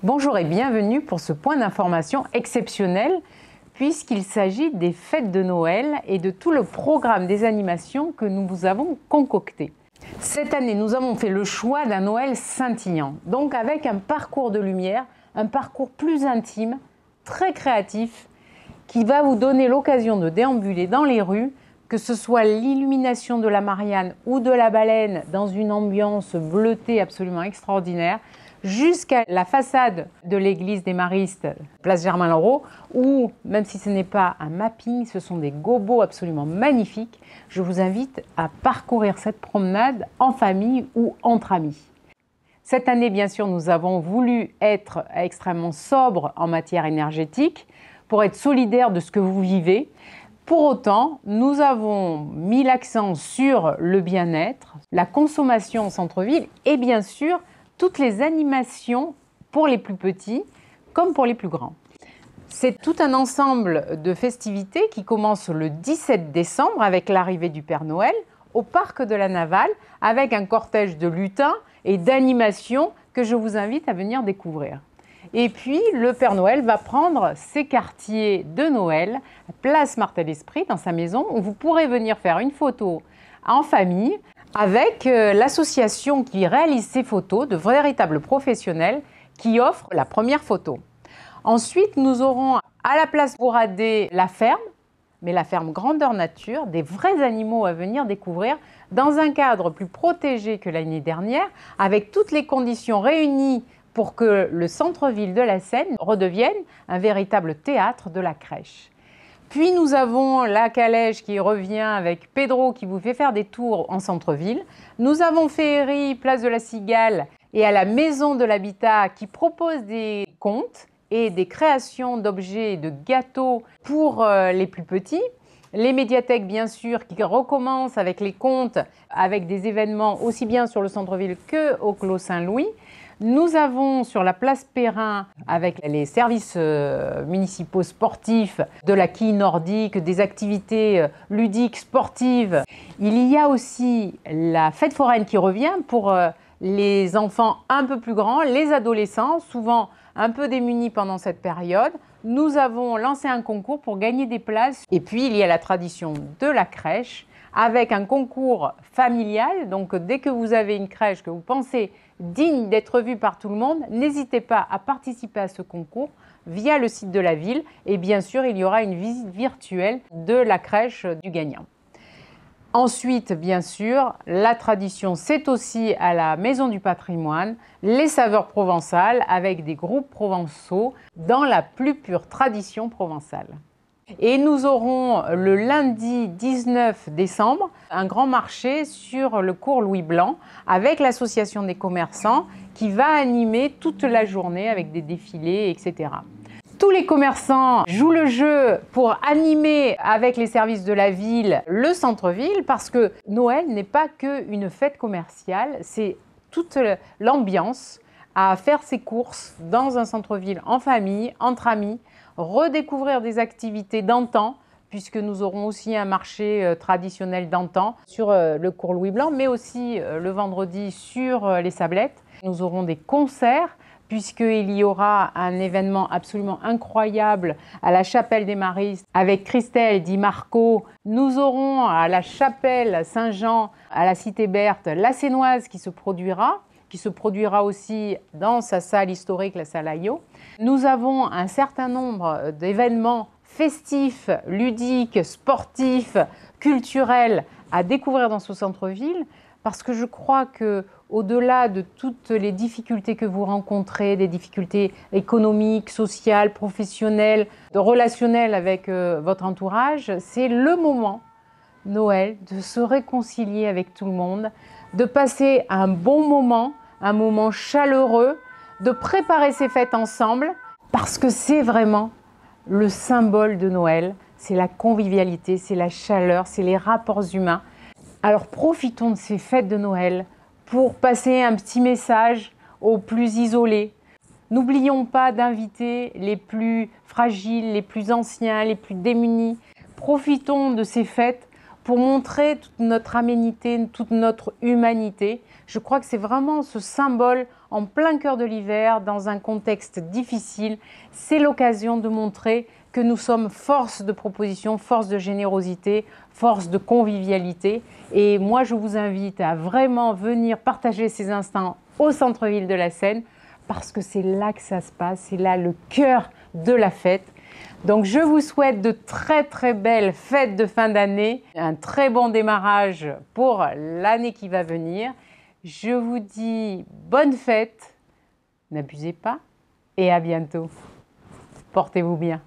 Bonjour et bienvenue pour ce point d'information exceptionnel puisqu'il s'agit des fêtes de Noël et de tout le programme des animations que nous vous avons concocté. Cette année, nous avons fait le choix d'un Noël scintillant, donc avec un parcours de lumière, un parcours plus intime, très créatif, qui va vous donner l'occasion de déambuler dans les rues, que ce soit l'illumination de la Marianne ou de la Baleine dans une ambiance bleutée absolument extraordinaire, jusqu'à la façade de l'église des Maristes, place Germain-Lanrot, où, même si ce n'est pas un mapping, ce sont des gobos absolument magnifiques. Je vous invite à parcourir cette promenade en famille ou entre amis. Cette année, bien sûr, nous avons voulu être extrêmement sobres en matière énergétique pour être solidaires de ce que vous vivez. Pour autant, nous avons mis l'accent sur le bien-être, la consommation au centre-ville et bien sûr, toutes les animations pour les plus petits comme pour les plus grands. C'est tout un ensemble de festivités qui commence le 17 décembre avec l'arrivée du Père Noël au parc de la Navale avec un cortège de lutins et d'animations que je vous invite à venir découvrir. Et puis, le Père Noël va prendre ses quartiers de Noël, place Martel-Esprit, dans sa maison, où vous pourrez venir faire une photo en famille avec l'association qui réalise ces photos, de véritables professionnels qui offrent la première photo. Ensuite, nous aurons à la place Bourradé la ferme, mais la ferme grandeur nature, des vrais animaux à venir découvrir dans un cadre plus protégé que l'année dernière, avec toutes les conditions réunies pour que le centre-ville de la Seine redevienne un véritable théâtre de la crèche. Puis nous avons la calèche qui revient avec Pedro qui vous fait faire des tours en centre-ville. Nous avons Féerie, place de la Cigale et à la Maison de l'Habitat qui propose des contes et des créations d'objets et de gâteaux pour les plus petits. Les médiathèques, bien sûr, qui recommencent avec les contes, avec des événements aussi bien sur le centre-ville qu'au Clos Saint-Louis. Nous avons sur la place Perrin, avec les services municipaux sportifs, de la quille nordique, des activités ludiques, sportives. Il y a aussi la fête foraine qui revient pour les enfants un peu plus grands, les adolescents, souvent un peu démunis pendant cette période. Nous avons lancé un concours pour gagner des places. Et puis, il y a la tradition de la crèche avec un concours familial. Donc, dès que vous avez une crèche que vous pensez digne d'être vue par tout le monde, n'hésitez pas à participer à ce concours via le site de la ville. Et bien sûr, il y aura une visite virtuelle de la crèche du gagnant. Ensuite, bien sûr, la tradition, c'est aussi à la Maison du Patrimoine, les saveurs provençales avec des groupes provençaux dans la plus pure tradition provençale. Et nous aurons le lundi 19 décembre un grand marché sur le cours Louis Blanc avec l'association des commerçants qui va animer toute la journée avec des défilés, etc. Tous les commerçants jouent le jeu pour animer avec les services de la ville le centre-ville parce que Noël n'est pas qu'une fête commerciale, c'est toute l'ambiance à faire ses courses dans un centre-ville en famille, entre amis, redécouvrir des activités d'antan, puisque nous aurons aussi un marché traditionnel d'antan sur le cours Louis Blanc, mais aussi le vendredi sur les Sablettes. Nous aurons des concerts, puisqu'il y aura un événement absolument incroyable à la Chapelle des Maristes avec Christelle Di Marco. Nous aurons à la Chapelle Saint-Jean, à la Cité Berthe, la Sénoise qui se produira aussi dans sa salle historique, la salle Ayot. Nous avons un certain nombre d'événements festifs, ludiques, sportifs, culturels à découvrir dans ce centre-ville parce que je crois qu'au-delà de toutes les difficultés que vous rencontrez, des difficultés économiques, sociales, professionnelles, relationnelles avec votre entourage, c'est le moment, Noël, de se réconcilier avec tout le monde, de passer un bon moment, un moment chaleureux, de préparer ces fêtes ensemble, parce que c'est vraiment le symbole de Noël, c'est la convivialité, c'est la chaleur, c'est les rapports humains. Alors profitons de ces fêtes de Noël pour passer un petit message aux plus isolés. N'oublions pas d'inviter les plus fragiles, les plus anciens, les plus démunis. Profitons de ces fêtes pour montrer toute notre aménité, toute notre humanité. Je crois que c'est vraiment ce symbole en plein cœur de l'hiver, dans un contexte difficile. C'est l'occasion de montrer que nous sommes force de proposition, force de générosité, force de convivialité. Et moi, je vous invite à vraiment venir partager ces instants au centre-ville de la Seine, parce que c'est là que ça se passe, c'est là le cœur de la fête. Donc je vous souhaite de très très belles fêtes de fin d'année, un très bon démarrage pour l'année qui va venir. Je vous dis bonne fête, n'abusez pas et à bientôt. Portez-vous bien.